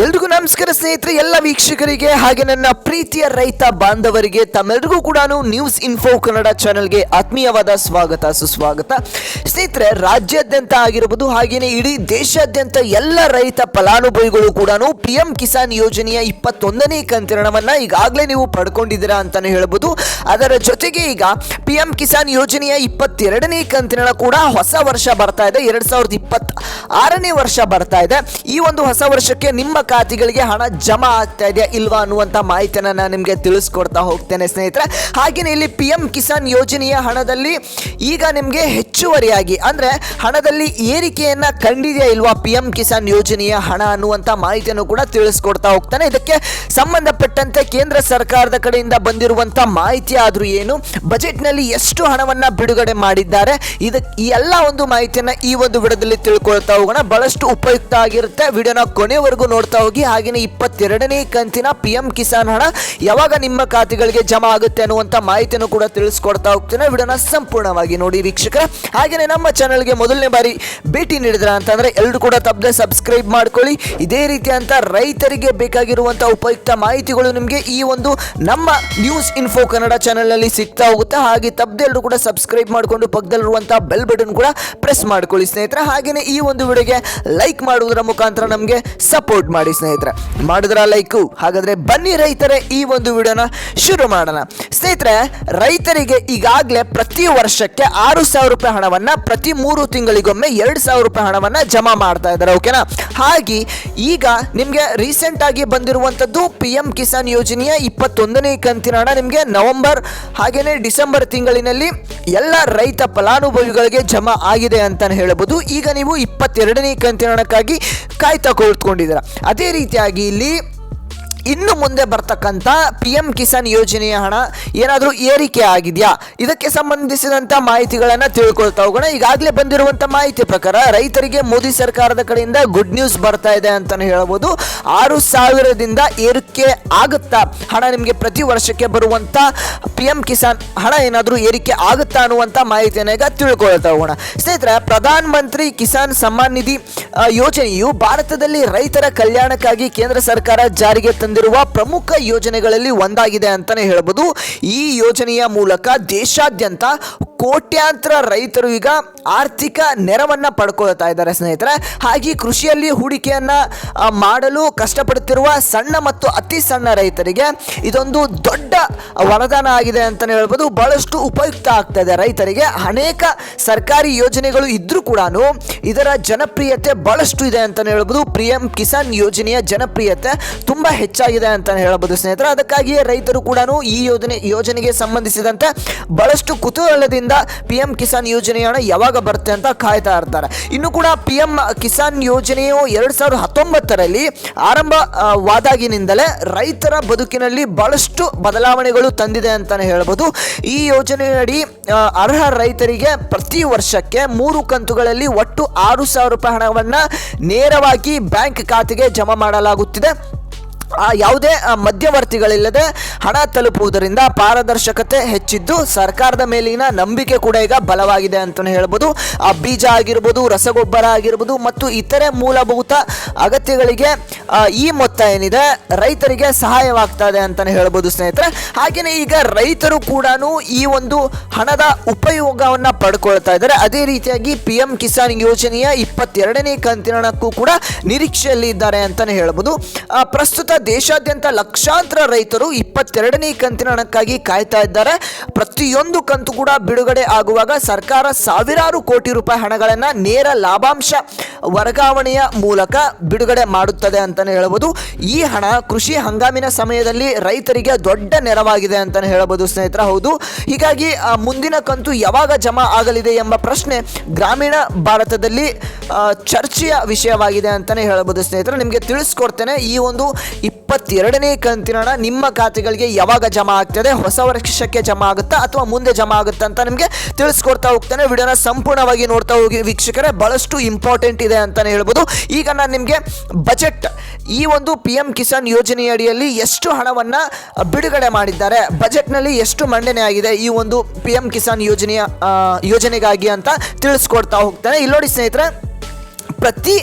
ಎಲ್ರಿಗೂ ನಮಸ್ಕಾರ ಸ್ನೇಹಿತರೆ, ಎಲ್ಲ ವೀಕ್ಷಕರಿಗೆ ಹಾಗೆ ನನ್ನ ಪ್ರೀತಿಯ ರೈತ ಬಾಂಧವರಿಗೆ ತಮ್ಮೆಲ್ಲರಿಗೂ ಕೂಡ ನ್ಯೂಸ್ ಇನ್ಫೋ ಕನ್ನಡ ಚಾನೆಲ್ಗೆ ಆತ್ಮೀಯವಾದ ಸ್ವಾಗತ ಸುಸ್ವಾಗತ. ಸ್ನೇಹಿತರೆ, ರಾಜ್ಯಾದ್ಯಂತ ಆಗಿರಬಹುದು ಹಾಗೇನೆ ಇಡೀ ದೇಶಾದ್ಯಂತ ಎಲ್ಲ ರೈತ ಫಲಾನುಭವಿಗಳು ಕೂಡ PM ಕಿಸಾನ್ ಯೋಜನೆಯ 21ನೇ ಕಂತಿನವನ್ನ ಈಗಾಗಲೇ ನೀವು ಪಡ್ಕೊಂಡಿದ್ದೀರಾ ಅಂತಾನೆ ಹೇಳ್ಬೋದು. ಅದರ ಜೊತೆಗೆ ಈಗ PM ಕಿಸಾನ್ ಯೋಜನೆಯ 22ನೇ ಕಂತಿನ ಕೂಡ ಹೊಸ ವರ್ಷ ಬರ್ತಾ ಇದೆ, 2026ನೇ ವರ್ಷ ಬರ್ತಾ ಇದೆ. ಈ ಒಂದು ಹೊಸ ವರ್ಷಕ್ಕೆ ನಿಮ್ಮ ಖಾತೆಗಳಿಗೆ ಹಣ ಜಮಾ ಆಗ್ತಾ ಇದೆಯಾ ಇಲ್ವಾ ಅನ್ನುವಂತ ಮಾಹಿತಿಯನ್ನು ನಾನು ನಿಮಗೆ ತಿಳಿಸ್ಕೊಡ್ತಾ ಹೋಗ್ತೇನೆ ಸ್ನೇಹಿತರೆ. ಹಾಗೆಯೇ ಇಲ್ಲಿ PM ಕಿಸಾನ್ ಯೋಜನೆಯ ಹಣದಲ್ಲಿ ಈಗ ನಿಮಗೆ ಹೆಚ್ಚುವರಿಯಾಗಿ ಅಂದ್ರೆ ಹಣದಲ್ಲಿ ಏರಿಕೆಯನ್ನ ಕಂಡಿದೆಯಾ ಇಲ್ವಾ PM ಕಿಸಾನ್ ಯೋಜನೆಯ ಹಣ ಅನ್ನುವಂತ ಮಾಹಿತಿಯನ್ನು ಕೂಡ ತಿಳಿಸ್ಕೊಡ್ತಾ ಹೋಗ್ತಾನೆ. ಇದಕ್ಕೆ ಸಂಬಂಧಪಟ್ಟಂತೆ ಕೇಂದ್ರ ಸರ್ಕಾರದ ಕಡೆಯಿಂದ ಬಂದಿರುವಂತ ಮಾಹಿತಿ ಆದ್ರೂ ಏನು, ಬಜೆಟ್ ನಲ್ಲಿ ಎಷ್ಟು ಹಣವನ್ನ ಬಿಡುಗಡೆ ಮಾಡಿದ್ದಾರೆ, ಈ ಎಲ್ಲ ಒಂದು ಮಾಹಿತಿಯನ್ನ ಈ ಒಂದು ವಿಡಿಯೋದಲ್ಲಿ ತಿಳ್ಕೊಳ್ತಾ ಹೋಗೋಣ. ಬಹಳಷ್ಟು ಉಪಯುಕ್ತ ಆಗಿರುತ್ತೆ, ವಿಡಿಯೋನ ಕೊನೆವರೆಗೂ ನೋಡ್ತಾ ಹೋಗಿ. ಹಾಗೆಯೇ 22ನೇ ಕಂತಿನ PM ಕಿಸಾನ್ ಹಣ ಯಾವಾಗ ನಿಮ್ಮ ಖಾತೆಗಳಿಗೆ ಜಮಾ ಆಗುತ್ತೆ ಅನ್ನುವಂತ ಮಾಹಿತಿಯನ್ನು ಕೂಡ ತಿಳಿಸ್ಕೊಡ್ತಾ ಹೋಗ್ತೇನೆ. ವಿಡಿಯೋನ ಸಂಪೂರ್ಣವಾಗಿ ನೋಡಿ ವೀಕ್ಷಕರ. ಹಾಗೆಯೇ ನಮ್ಮ ಚಾನೆಲ್ಗೆ ಮೊದಲನೇ ಬಾರಿ ಭೇಟಿ ನೀಡಿದ್ರ ಅಂತಂದ್ರೆ ಎಲ್ಲರೂ ಕೂಡ ತಪ್ಪದೆ ಸಬ್ಸ್ಕ್ರೈಬ್ ಮಾಡ್ಕೊಳ್ಳಿ. ಇದೇ ರೀತಿಯಂತ ರೈತರಿಗೆ ಬೇಕಾಗಿರುವಂತ ಉಪಯುಕ್ತ ಮಾಹಿತಿಗಳು ನಿಮಗೆ ಈ ಒಂದು ನಮ್ಮ ನ್ಯೂಸ್ ಇನ್ಫೋ ಕನ್ನಡ ಚಾನೆಲ್ ನಲ್ಲಿ ಸಿಗ್ತಾ ಹೋಗುತ್ತೆ. ಹಾಗೆ ತಪ್ಪದೆ ಎಲ್ಲರೂ ಕೂಡ ಸಬ್ಸ್ಕ್ರೈಬ್ ಮಾಡಿಕೊಂಡು ಪಕ್ಕದಲ್ಲಿರುವಂತಹ ಬೆಲ್ ಬಟನ್ ಕೂಡ ಪ್ರೆಸ್ ಮಾಡ್ಕೊಳ್ಳಿ ಸ್ನೇಹಿತರೆ. ಹಾಗೆಯೇ ಈ ಒಂದು ವಿಡಿಯೋಗೆ ಲೈಕ್ ಮಾಡುವುದರ ಮುಖಾಂತರ ನಮಗೆ ಸಪೋರ್ಟ್ ಮಾಡಿ ಸ್ನೇಹಿತರೆ. ಮಾಡಿದ್ರ ಲೈಕು. ಹಾಗಾದ್ರೆ ಬನ್ನಿ ರೈತರೇ, ಈ ಒಂದು ವಿಡಿಯೋನ ಶುರು ಮಾಡೋಣ. ಸ್ನೇಹಿತರೆ, ರೈತರಿಗೆ ಈಗಾಗಲೇ ಪ್ರತಿ ವರ್ಷಕ್ಕೆ 6,000 ರೂಪಾಯಿ ಹಣವನ್ನ ಪ್ರತಿ 3 ತಿಂಗಳಿಗೊಮ್ಮೆ 2,000 ರೂಪಾಯಿ ಹಣವನ್ನ ಜಮಾ ಮಾಡ್ತಾ ಇದ್ದಾರೆ. ಓಕೆನಾ? ಹಾಗೆ ಈಗ ನಿಮಗೆ ರೀಸೆಂಟ್ ಆಗಿ ಬಂದಿರುವಂತದ್ದು PM ಕಿಸಾನ್ ಯೋಜನೆಯ 21ನೇ ಕಂತಿನ ಹಣ ನಿಮಗೆ ನವೆಂಬರ್ ಹಾಗೇನೆ ಡಿಸೆಂಬರ್ ತಿಂಗಳಿನಲ್ಲಿ ಎಲ್ಲ ರೈತ ಫಲಾನುಭವಿಗಳಿಗೆ ಜಮಾ ಆಗಿದೆ ಅಂತಾನೆ ಹೇಳಬಹುದು. ಈಗ ನೀವು 22ನೇ ಕಂತಿನ ಹಣಕ್ಕಾಗಿ ಕಾಯ್ತಾ ಕುಳಿತುಕೊಂಡಿದ್ದೀರಾ. ಅದೇ ರೀತಿಯಾಗಿ ಇಲ್ಲಿ ಇನ್ನು ಮುಂದೆ ಬರ್ತಕ್ಕಂಥ PM ಕಿಸಾನ್ ಯೋಜನೆಯ ಹಣ ಏನಾದರೂ ಏರಿಕೆ ಆಗಿದೆಯಾ, ಇದಕ್ಕೆ ಸಂಬಂಧಿಸಿದಂಥ ಮಾಹಿತಿಗಳನ್ನು ತಿಳ್ಕೊಳ್ತಾ ಹೋಗೋಣ. ಈಗಾಗಲೇ ಬಂದಿರುವಂಥ ಮಾಹಿತಿ ಪ್ರಕಾರ ರೈತರಿಗೆ ಮೋದಿ ಸರ್ಕಾರದ ಕಡೆಯಿಂದ ಗುಡ್ ನ್ಯೂಸ್ ಬರ್ತಾ ಇದೆ ಅಂತಾನೆ ಹೇಳ್ಬೋದು. 6,000ದಿಂದ ಏರಿಕೆ ಆಗುತ್ತಾ ಹಣ, ನಿಮಗೆ ಪ್ರತಿ ವರ್ಷಕ್ಕೆ ಬರುವಂಥ PM ಕಿಸಾನ್ ಹಣ ಏನಾದರೂ ಏರಿಕೆ ಆಗುತ್ತಾ ಅನ್ನುವಂಥ ಮಾಹಿತಿಯನ್ನು ಈಗ ತಿಳ್ಕೊಳ್ತಾ ಹೋಗೋಣ. ಸ್ನೇಹಿತರೆ, ಪ್ರಧಾನ ಮಂತ್ರಿ ಕಿಸಾನ್ ಸಮ್ಮಾನ್ ನಿಧಿ ಯೋಜನೆಯು ಭಾರತದಲ್ಲಿ ರೈತರ ಕಲ್ಯಾಣಕ್ಕಾಗಿ ಕೇಂದ್ರ ಸರ್ಕಾರ ಜಾರಿಗೆ ತಂದಿರುವ ಪ್ರಮುಖ ಯೋಜನೆಗಳಲ್ಲಿ ಒಂದಾಗಿದೆ ಅಂತಾನೆ ಹೇಳ್ಬೋದು. ಈ ಯೋಜನೆಯ ಮೂಲಕ ದೇಶಾದ್ಯಂತ ಕೋಟ್ಯಾಂತರ ರೈತರು ಈಗ ಆರ್ಥಿಕ ನೆರವನ್ನ ಪಡ್ಕೊಳ್ತಾ ಇದ್ದಾರೆ ಸ್ನೇಹಿತರೆ. ಹಾಗೆ ಕೃಷಿಯಲ್ಲಿ ಹೂಡಿಕೆಯನ್ನ ಮಾಡಲು ಕಷ್ಟಪಡುತ್ತಿರುವ ಸಣ್ಣ ಮತ್ತು ಅತಿ ಸಣ್ಣ ರೈತರಿಗೆ ಇದೊಂದು ದೊಡ್ಡ ವರದಾನ ಆಗಿದೆ ಅಂತಾನೆ ಹೇಳ್ಬೋದು. ಬಹಳಷ್ಟು ಉಪಯುಕ್ತ ಆಗ್ತಾ ಇದೆ ರೈತರಿಗೆ. ಅನೇಕ ಸರ್ಕಾರಿ ಯೋಜನೆಗಳು ಇದ್ರೂ ಕೂಡ ಇದರ ಜನಪ್ರಿಯತೆ ಬಹಳಷ್ಟು ಇದೆ ಅಂತಾನೆ ಹೇಳ್ಬೋದು. PM ಕಿಸಾನ್ ಯೋಜನೆಯ ಜನಪ್ರಿಯತೆ ತುಂಬಾ ಹೆಚ್ಚಾಗಿದೆ ಅಂತಾನೆ ಹೇಳ್ಬೋದು ಸ್ನೇಹಿತರೆ. ಅದಕ್ಕಾಗಿಯೇ ರೈತರು ಕೂಡ ಈ ಯೋಜನೆಗೆ ಸಂಬಂಧಿಸಿದಂತೆ ಬಹಳಷ್ಟು ಕುತೂಹಲದಿಂದ PM ಕಿಸಾನ್ ಯೋಜನೆಯ ಹಣ ಯಾವಾಗ ಬರುತ್ತೆ ಅಂತ ಕಾಯ್ತಾ ಇರ್ತಾರೆ. ಇನ್ನು ಕೂಡ PM ಕಿಸಾನ್ ಯೋಜನೆಯು 2019ರಲ್ಲಿ ಆರಂಭವಾದಾಗಿನಿಂದಲೇ ರೈತರ ಬದುಕಿನಲ್ಲಿ ಬಹಳಷ್ಟು ಬದಲಾವಣೆಗಳು ತಂದಿದೆ ಅಂತಾನೆ ಹೇಳ್ಬೋದು. ಈ ಯೋಜನೆಯಡಿ ಅರ್ಹ ರೈತರಿಗೆ ಪ್ರತಿ ವರ್ಷಕ್ಕೆ 3 ಕಂತುಗಳಲ್ಲಿ ಒಟ್ಟು 6,000 ರೂಪಾಯಿ ಹಣವನ್ನ ನೇರವಾಗಿ ಬ್ಯಾಂಕ್ ಖಾತೆಗೆ ಜಮಾ ಮಾಡಲಾಗುತ್ತಿದೆ. ಯಾವುದೇ ಮಧ್ಯವರ್ತಿಗಳಿಲ್ಲದೆ ಹಣ ತಲುಪುವುದರಿಂದ ಪಾರದರ್ಶಕತೆ ಹೆಚ್ಚಿದ್ದು ಸರ್ಕಾರದ ಮೇಲಿನ ನಂಬಿಕೆ ಕೂಡ ಈಗ ಬಲವಾಗಿದೆ ಅಂತಾನೆ ಹೇಳ್ಬೋದು. ಬೀಜ ಆಗಿರ್ಬೋದು, ರಸಗೊಬ್ಬರ ಆಗಿರ್ಬೋದು ಮತ್ತು ಇತರೆ ಮೂಲಭೂತ ಅಗತ್ಯಗಳಿಗೆ ಈ ಮೊತ್ತ ಏನಿದೆ ರೈತರಿಗೆ ಸಹಾಯವಾಗ್ತಾ ಇದೆ ಅಂತಾನೆ ಹೇಳ್ಬೋದು ಸ್ನೇಹಿತರೆ. ಹಾಗೆಯೇ ಈಗ ರೈತರು ಕೂಡ ಈ ಒಂದು ಹಣದ ಉಪಯೋಗವನ್ನ ಪಡ್ಕೊಳ್ತಾ ಇದ್ದಾರೆ. ಅದೇ ರೀತಿಯಾಗಿ PM ಕಿಸಾನ್ ಯೋಜನೆಯ 22ನೇ ಕಂತಿನಕ್ಕೂ ಕೂಡ ನಿರೀಕ್ಷೆಯಲ್ಲಿ ಇದ್ದಾರೆ ಅಂತಾನೆ ಹೇಳ್ಬೋದು. ಪ್ರಸ್ತುತ ದೇಶಾದ್ಯಂತ ಲಕ್ಷಾಂತರ ರೈತರು 22ನೇ ಕಂತಿನ ಹಣಕ್ಕಾಗಿ ಕಾಯ್ತಾ ಇದ್ದಾರೆ. ಪ್ರತಿಯೊಂದು ಕಂತು ಕೂಡ ಬಿಡುಗಡೆ ಆಗುವಾಗ ಸರ್ಕಾರ ಸಾವಿರಾರು ಕೋಟಿ ರೂಪಾಯಿ ಹಣಗಳನ್ನ ನೇರ ಲಾಭಾಂಶ ವರ್ಗಾವಣೆಯ ಮೂಲಕ ಬಿಡುಗಡೆ ಮಾಡುತ್ತದೆ ಅಂತಾನೆ ಹೇಳ್ಬೋದು. ಈ ಹಣ ಕೃಷಿ ಹಂಗಾಮಿನ ಸಮಯದಲ್ಲಿ ರೈತರಿಗೆ ದೊಡ್ಡ ನೆರವಾಗಿದೆ ಅಂತಾನೆ ಹೇಳ್ಬೋದು ಸ್ನೇಹಿತರೆ. ಹೌದು, ಹೀಗಾಗಿ ಮುಂದಿನ ಕಂತು ಯಾವಾಗ ಜಮಾ ಆಗಲಿದೆ ಎಂಬ ಪ್ರಶ್ನೆ ಗ್ರಾಮೀಣ ಭಾರತದಲ್ಲಿ ಚರ್ಚೆಯ ವಿಷಯವಾಗಿದೆ ಅಂತಾನೆ ಹೇಳ್ಬೋದು ಸ್ನೇಹಿತರೆ. ನಿಮಗೆ ತಿಳಿಸ್ಕೊಡ್ತೇನೆ, ಈ ಒಂದು 22ನೇ ಕಂತಿನ ಹಣ ನಿಮ್ಮ ಖಾತೆಗಳಿಗೆ ಯಾವಾಗ ಜಮಾ ಆಗ್ತದೆ, ಹೊಸ ವರ್ಷಕ್ಕೆ ಜಮಾ ಆಗುತ್ತಾ ಅಥವಾ ಮುಂದೆ ಜಮಾ ಆಗುತ್ತಾ ಅಂತ ನಿಮಗೆ ತಿಳಿಸ್ಕೊಡ್ತಾ ಹೋಗ್ತಾನೆ. ವಿಡಿಯೋನ ಸಂಪೂರ್ಣವಾಗಿ ನೋಡ್ತಾ ಹೋಗಿ ವೀಕ್ಷಕರೇ, ಬಹಳಷ್ಟು ಇಂಪಾರ್ಟೆಂಟ್ ಇದೆ ಅಂತಾನೆ ಹೇಳ್ಬೋದು. ಈಗ ನಾನು ನಿಮಗೆ ಬಜೆಟ್, ಈ ಒಂದು PM ಕಿಸಾನ್ ಯೋಜನೆಯ ಅಡಿಯಲ್ಲಿ ಎಷ್ಟು ಹಣವನ್ನ ಬಿಡುಗಡೆ ಮಾಡಿದ್ದಾರೆ, ಬಜೆಟ್ನಲ್ಲಿ ಎಷ್ಟು ಮಂಡನೆ ಆಗಿದೆ ಈ ಒಂದು PM ಕಿಸಾನ್ ಯೋಜನೆಗಾಗಿ ಅಂತ ತಿಳಿಸ್ಕೊಡ್ತಾ ಹೋಗ್ತಾನೆ. ಇಲ್ಲಿ ನೋಡಿ ಸ್ನೇಹಿತರೆ, ಪ್ರತಿ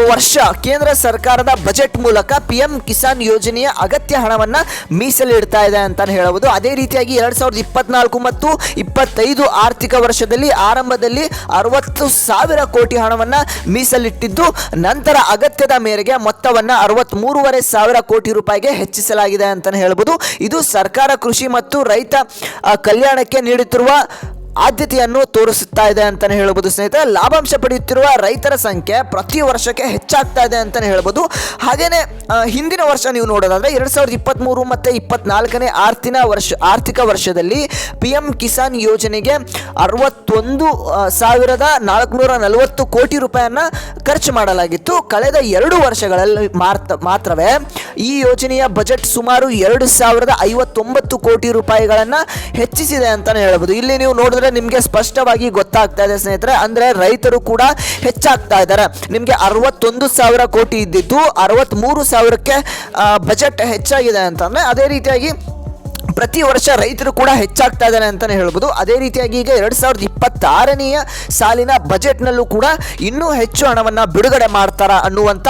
ವರ್ಷ ಕೇಂದ್ರ ಸರ್ಕಾರದ ಬಜೆಟ್ ಮೂಲಕ PM ಕಿಸಾನ್ ಯೋಜನೆಯ ಅಗತ್ಯ ಹಣವನ್ನು ಮೀಸಲಿಡ್ತಾ ಇದೆ ಅಂತಾನೆ ಹೇಳಬಹುದು. ಅದೇ ರೀತಿಯಾಗಿ 2024 ಮತ್ತು 25 ಆರ್ಥಿಕ ವರ್ಷದಲ್ಲಿ ಆರಂಭದಲ್ಲಿ 60,000 ಕೋಟಿ ಹಣವನ್ನು ಮೀಸಲಿಟ್ಟಿದ್ದು, ನಂತರ ಅಗತ್ಯದ ಮೇರೆಗೆ ಮೊತ್ತವನ್ನು 63,500 ಕೋಟಿ ರೂಪಾಯಿಗೆ ಹೆಚ್ಚಿಸಲಾಗಿದೆ ಅಂತಾನೆ ಹೇಳಬಹುದು. ಇದು ಸರ್ಕಾರ ಕೃಷಿ ಮತ್ತು ರೈತ ಕಲ್ಯಾಣಕ್ಕೆ ನೀಡುತ್ತಿರುವ ಆದ್ಯತೆಯನ್ನು ತೋರಿಸುತ್ತಾ ಇದೆ ಅಂತಾನೆ ಹೇಳ್ಬೋದು ಸ್ನೇಹಿತರೆ. ಲಾಭಾಂಶ ಪಡೆಯುತ್ತಿರುವ ರೈತರ ಸಂಖ್ಯೆ ಪ್ರತಿ ವರ್ಷಕ್ಕೆ ಹೆಚ್ಚಾಗ್ತಾ ಇದೆ ಅಂತಾನೆ ಹೇಳ್ಬೋದು. ಹಾಗೇನೆ ಹಿಂದಿನ ವರ್ಷ ನೀವು ನೋಡೋದಾದ್ರೆ 2023 ಮತ್ತು 24ನೇ ಆರ್ಥಿಕ ವರ್ಷದಲ್ಲಿ PM ಕಿಸಾನ್ ಯೋಜನೆಗೆ 61,440 ಕೋಟಿ ರೂಪಾಯಿಯನ್ನ ಖರ್ಚು ಮಾಡಲಾಗಿತ್ತು. ಕಳೆದ 2 ವರ್ಷಗಳಲ್ಲಿ ಮಾತ್ರವೇ ಈ ಯೋಜನೆಯ ಬಜೆಟ್ ಸುಮಾರು 2,059 ಕೋಟಿ ರೂಪಾಯಿಗಳನ್ನ ಹೆಚ್ಚಿಸಿದೆ ಅಂತಾನೆ ಹೇಳ್ಬೋದು. ಇಲ್ಲಿ ನೀವು ನೋಡಿದ್ರೆ ನಿಮಗೆ ಸ್ಪಷ್ಟವಾಗಿ ಗೊತ್ತಾಗ್ತಾ ಇದೆ ಸ್ನೇಹಿತರೆ. ಅಂದ್ರೆ ರೈತರು ಕೂಡ ಹೆಚ್ಚಾಗ್ತಾ ಇದ್ದಾರೆ. ನಿಮಗೆ 61,000 ಕೋಟಿ ಇದ್ದಿದ್ದು 63,000ಕ್ಕೆ ಬಜೆಟ್ ಹೆಚ್ಚಾಗಿದೆ ಅಂತಂದ್ರೆ ಅದೇ ರೀತಿಯಾಗಿ ಪ್ರತಿ ವರ್ಷ ರೈತರು ಕೂಡ ಹೆಚ್ಚಾಗ್ತಾ ಇದ್ದಾರೆ ಅಂತಾನೆ ಹೇಳ್ಬೋದು. ಅದೇ ರೀತಿಯಾಗಿ ಈಗ 2026ನೇ ಸಾಲಿನ ಬಜೆಟ್ನಲ್ಲೂ ಕೂಡ ಇನ್ನೂ ಹೆಚ್ಚು ಹಣವನ್ನು ಬಿಡುಗಡೆ ಮಾಡ್ತಾರಾ ಅನ್ನುವಂಥ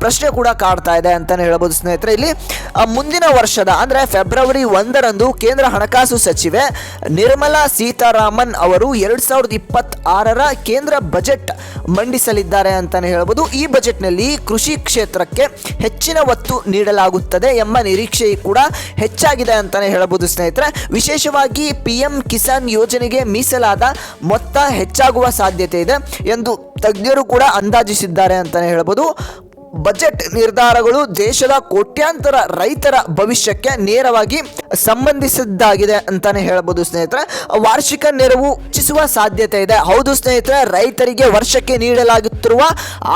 ಪ್ರಶ್ನೆ ಕೂಡ ಕಾಡ್ತಾ ಇದೆ ಅಂತಾನೆ ಹೇಳ್ಬೋದು ಸ್ನೇಹಿತರೆ. ಇಲ್ಲಿ ಮುಂದಿನ ವರ್ಷದ ಅಂದರೆ ಫೆಬ್ರವರಿ 1ರಂದು ಕೇಂದ್ರ ಹಣಕಾಸು ಸಚಿವೆ ನಿರ್ಮಲಾ ಸೀತಾರಾಮನ್ ಅವರು 2026ರ ಕೇಂದ್ರ ಬಜೆಟ್ ಮಂಡಿಸಲಿದ್ದಾರೆ ಅಂತಾನೆ ಹೇಳ್ಬೋದು. ಈ ಬಜೆಟ್ನಲ್ಲಿ ಕೃಷಿ ಕ್ಷೇತ್ರಕ್ಕೆ ಹೆಚ್ಚಿನ ಒತ್ತು ನೀಡಲಾಗುತ್ತದೆ ಎಂಬ ನಿರೀಕ್ಷೆ ಕೂಡ ಹೆಚ್ಚಾಗಿದೆ ಅಂತಾನೆ ಹೇಳಬಹುದು ಸ್ನೇಹಿತರೆ. ವಿಶೇಷವಾಗಿ PM ಕಿಸಾನ್ ಯೋಜನೆಗೆ ಮೀಸಲಾದ ಮೊತ್ತ ಹೆಚ್ಚಾಗುವ ಸಾಧ್ಯತೆ ಇದೆ ಎಂದು ತಜ್ಞರು ಕೂಡ ಅಂದಾಜಿಸಿದ್ದಾರೆ ಅಂತಾನೆ ಹೇಳಬಹುದು. ಬಜೆಟ್ ನಿರ್ಧಾರಗಳು ದೇಶದ ಕೋಟ್ಯಾಂತರ ರೈತರ ಭವಿಷ್ಯಕ್ಕೆ ನೇರವಾಗಿ ಸಂಬಂಧಿಸಿದ್ದಾಗಿದೆ ಅಂತಾನೆ ಹೇಳಬಹುದು ಸ್ನೇಹಿತರೆ. ವಾರ್ಷಿಕ ನೆರವು ಹೆಚ್ಚಿಸುವ ಸಾಧ್ಯತೆ ಇದೆ. ಹೌದು ಸ್ನೇಹಿತರೆ, ರೈತರಿಗೆ ವರ್ಷಕ್ಕೆ ನೀಡಲಾಗುತ್ತಿರುವ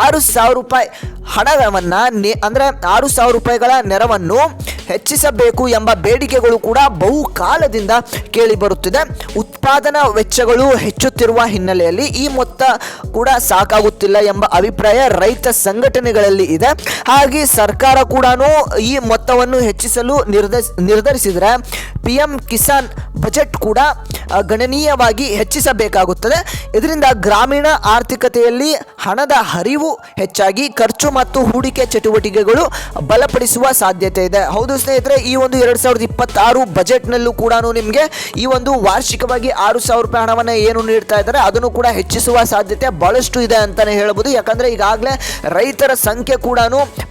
6,000 ರೂಪಾಯಿ ಹಣವನ್ನು ಅಂದರೆ 6,000 ರೂಪಾಯಿಗಳ ನೆರವನ್ನು ಹೆಚ್ಚಿಸಬೇಕು ಎಂಬ ಬೇಡಿಕೆಗಳು ಕೂಡ ಬಹುಕಾಲದಿಂದ ಕೇಳಿ ಬರುತ್ತಿದೆ. ಉತ್ಪಾದನಾ ವೆಚ್ಚಗಳು ಹೆಚ್ಚುತ್ತಿರುವ ಹಿನ್ನೆಲೆಯಲ್ಲಿ ಈ ಮೊತ್ತ ಕೂಡ ಸಾಕಾಗುತ್ತಿಲ್ಲ ಎಂಬ ಅಭಿಪ್ರಾಯ ರೈತ ಸಂಘಟನೆಗಳಲ್ಲಿ ಇದೆ. ಹಾಗೆ ಸರ್ಕಾರ ಕೂಡ ಈ ಮೊತ್ತವನ್ನು ಹೆಚ್ಚಿಸಲು ನಿರ್ಧರಿಸಿದರೆ PM ಕಿಸಾನ್ ಬಜೆಟ್ ಕೂಡ ಗಣನೀಯವಾಗಿ ಹೆಚ್ಚಿಸಬೇಕಾಗುತ್ತದೆ. ಇದರಿಂದ ಗ್ರಾಮೀಣ ಆರ್ಥಿಕತೆಯಲ್ಲಿ ಹಣದ ಹರಿವು ಹೆಚ್ಚಾಗಿ ಖರ್ಚು ಮತ್ತು ಹೂಡಿಕೆ ಚಟುವಟಿಕೆಗಳು ಬಲಪಡಿಸುವ ಸಾಧ್ಯತೆ ಇದೆ. ಹೌದು ಸ್ನೇಹಿತರೆ, ಈ ಒಂದು 2026 ಬಜೆಟ್ನಲ್ಲೂ ಕೂಡ ನಿಮಗೆ ಈ ಒಂದು ವಾರ್ಷಿಕವಾಗಿ 6,000 ರೂಪಾಯಿ ಹಣವನ್ನು ಏನು ನೀಡ್ತಾ ಇದ್ದಾರೆ ಅದನ್ನು ಕೂಡ ಹೆಚ್ಚಿಸುವ ಸಾಧ್ಯತೆ ಬಹಳಷ್ಟು ಇದೆ ಅಂತಾನೆ ಹೇಳ್ಬೋದು. ಯಾಕಂದ್ರೆ ಈಗಾಗಲೇ ರೈತರ ಸಂಖ್ಯೆ ಕೂಡ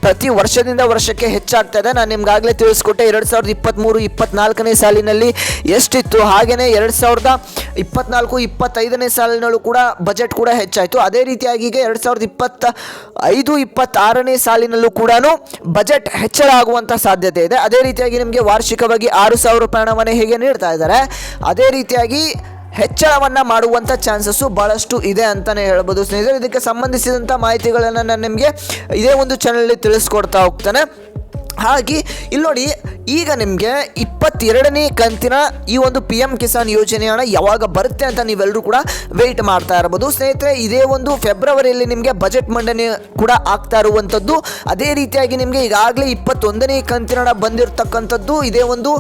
ಪ್ರತಿ ವರ್ಷದಿಂದ ವರ್ಷಕ್ಕೆ ಹೆಚ್ಚಾಗ್ತಾ ಇದೆ. ನಾನು ನಿಮ್ಗಾಗಲೇ ತಿಳಿಸ್ಕೊಟ್ಟೆ 2023-24ನೇ ಸಾಲಿನಲ್ಲಿ ಎಷ್ಟಿತ್ತು, ಹಾಗೇನೆ 2024-25ನೇ ಸಾಲಿನಲ್ಲೂ ಕೂಡ ಬಜೆಟ್ ಕೂಡ ಹೆಚ್ಚಾಯಿತು. ಅದೇ ರೀತಿಯಾಗಿ ಈಗ 2025-26ನೇ ಸಾಲಿನಲ್ಲೂ ಕೂಡ ಬಜೆಟ್ ಹೆಚ್ಚಳ ಆಗುವಂಥ ಸಾಧ್ಯತೆ ಇದೆ. ಅದೇ ರೀತಿಯಾಗಿ ನಿಮಗೆ ವಾರ್ಷಿಕವಾಗಿ 6,000 ರೂಪಾಯಿ ಹಣವನ್ನು ಹೇಗೆ ನೀಡ್ತಾ ಇದ್ದಾರೆ ಅದೇ ರೀತಿಯಾಗಿ ಹೆಚ್ಚಳವನ್ನು ಮಾಡುವಂಥ ಚಾನ್ಸಸ್ಸು ಭಾಳಷ್ಟು ಇದೆ ಅಂತಲೇ ಹೇಳ್ಬೋದು ಸ್ನೇಹಿತರೆ. ಇದಕ್ಕೆ ಸಂಬಂಧಿಸಿದಂಥ ಮಾಹಿತಿಗಳನ್ನು ನಾನು ನಿಮಗೆ ಇದೇ ಒಂದು ಚಾನಲಲ್ಲಿ ತಿಳಿಸ್ಕೊಡ್ತಾ ಹೋಗ್ತಾನೆ. ಹಾಗೆ ಇಲ್ಲಿ ನೋಡಿ, ಈಗ ನಿಮಗೆ 22ನೇ ಕಂತಿನ ಈ ಒಂದು PM ಕಿಸಾನ್ ಯೋಜನೆ ಹಣ ಯಾವಾಗ ಬರುತ್ತೆ ಅಂತ ನೀವೆಲ್ಲರೂ ಕೂಡ ವೆಯ್ಟ್ ಮಾಡ್ತಾ ಇರಬಹುದು ಸ್ನೇಹಿತರೆ. ಇದೇ ಒಂದು ಫೆಬ್ರವರಿಯಲ್ಲಿ ನಿಮಗೆ ಬಜೆಟ್ ಮಂಡನೆ ಕೂಡ ಆಗ್ತಾ ಇರುವಂಥದ್ದು. ಅದೇ ರೀತಿಯಾಗಿ ನಿಮಗೆ ಈಗಾಗಲೇ 21ನೇ ಕಂತಿನ ಹಣ ಬಂದಿರತಕ್ಕಂಥದ್ದು ಇದೇ ಒಂದು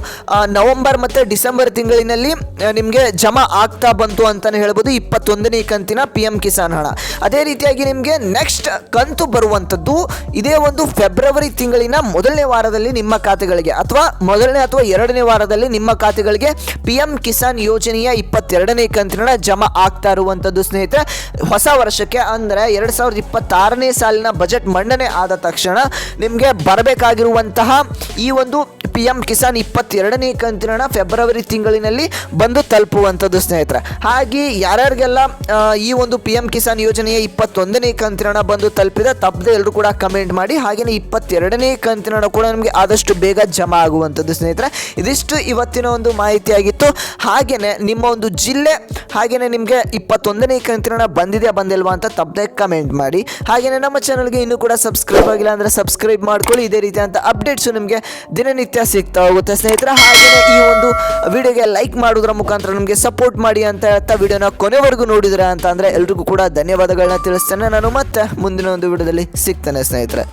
ನವೆಂಬರ್ ಮತ್ತು ಡಿಸೆಂಬರ್ ತಿಂಗಳಿನಲ್ಲಿ ನಿಮಗೆ ಜಮಾ ಆಗ್ತಾ ಬಂತು ಅಂತಲೇ ಹೇಳ್ಬೋದು 21ನೇ ಕಂತಿನ PM ಕಿಸಾನ್ ಹಣ. ಅದೇ ರೀತಿಯಾಗಿ ನಿಮಗೆ ನೆಕ್ಸ್ಟ್ ಕಂತು ಬರುವಂಥದ್ದು ಇದೇ ಒಂದು ಫೆಬ್ರವರಿ ತಿಂಗಳಿನ ಮೊದಲನೇ ವಾರದಲ್ಲಿ ನಿಮ್ಮ ಖಾತೆಗಳಿಗೆ ಅಥವಾ ಮೊದಲನೇ ಅಥವಾ ಎರಡನೇ ವಾರದಲ್ಲಿ ನಿಮ್ಮ ಖಾತೆಗಳಿಗೆ PM ಕಿಸಾನ್ ಯೋಜನೆಯ 22ನೇ ಕಂತಿನ ಜಮಾ ಆಗ್ತಾ ಇರುವಂಥದ್ದು ಸ್ನೇಹಿತರೆ. ಹೊಸ ವರ್ಷಕ್ಕೆ ಅಂದರೆ 2026ನೇ ಸಾಲಿನ ಬಜೆಟ್ ಮಂಡನೆ ಆದ ತಕ್ಷಣ ನಿಮಗೆ ಬರಬೇಕಾಗಿರುವಂತಹ ಈ ಒಂದು PM ಕಿಸಾನ್ 22ನೇ ಕಂತಿನ ಫೆಬ್ರವರಿ ತಿಂಗಳಿನಲ್ಲಿ ಬಂದು ತಲುಪುವಂಥದ್ದು ಸ್ನೇಹಿತರೆ. ಹಾಗೆ ಯಾರ್ಯಾರಿಗೆಲ್ಲ ಈ ಒಂದು PM ಕಿಸಾನ್ ಯೋಜನೆಯ 21ನೇ ಕಂತಿನ ಬಂದು ತಲುಪಿದೆ ತಪ್ಪದೆ ಎಲ್ಲರೂ ಕೂಡ ಕಮೆಂಟ್ ಮಾಡಿ. ಹಾಗೆಯೇ 22ನೇ ಕಂತಿನ ಕೂಡ ನಿಮಗೆ ಆದಷ್ಟು ಬೇಗ ಜಮಾ ಆಗುವಂಥದ್ದು ಸ್ನೇಹಿತರೆ. ಇದಿಷ್ಟು ಇವತ್ತಿನ ಒಂದು ಮಾಹಿತಿಯಾಗಿತ್ತು. ಹಾಗೆಯೇ ನಿಮ್ಮ ಒಂದು ಜಿಲ್ಲೆ ಹಾಗೆಯೇ ನಿಮಗೆ 21ನೇ ಕಂತಿನ ಬಂದಿಲ್ವಾ ಅಂತ ತಪ್ಪದೆ ಕಮೆಂಟ್ ಮಾಡಿ. ಹಾಗೆಯೇ ನಮ್ಮ ಚಾನಲ್ಗೆ ಇನ್ನೂ ಕೂಡ ಸಬ್ಸ್ಕ್ರೈಬ್ ಆಗಿಲ್ಲ ಅಂದರೆ ಸಬ್ಸ್ಕ್ರೈಬ್ ಮಾಡ್ಕೊಳ್ಳಿ. ಇದೇ ರೀತಿಯಾದಂಥ ಅಪ್ಡೇಟ್ಸು ನಿಮಗೆ ದಿನನಿತ್ಯ ಸಿಗ್ತಾ ಹೋಗುತ್ತೆ ಸ್ನೇಹಿತರೆ. ಹಾಗೆಯೇ ಈ ಒಂದು ವಿಡಿಯೋಗೆ ಲೈಕ್ ಮಾಡೋದ್ರ ಮುಖಾಂತರ ನಮಗೆ ಸಪೋರ್ಟ್ ಮಾಡಿ ಅಂತ ಹೇಳ್ತಾ ವಿಡಿಯೋನ ಕೊನೆವರೆಗೂ ನೋಡಿದ್ರೆ ಅಂತ ಅಂದರೆ ಎಲ್ರಿಗೂ ಕೂಡ ಧನ್ಯವಾದಗಳನ್ನ ತಿಳಿಸ್ತೇನೆ. ನಾನು ಮತ್ತೆ ಮುಂದಿನ ಒಂದು ವಿಡಿಯೋದಲ್ಲಿ ಸಿಗ್ತೇನೆ ಸ್ನೇಹಿತರೆ.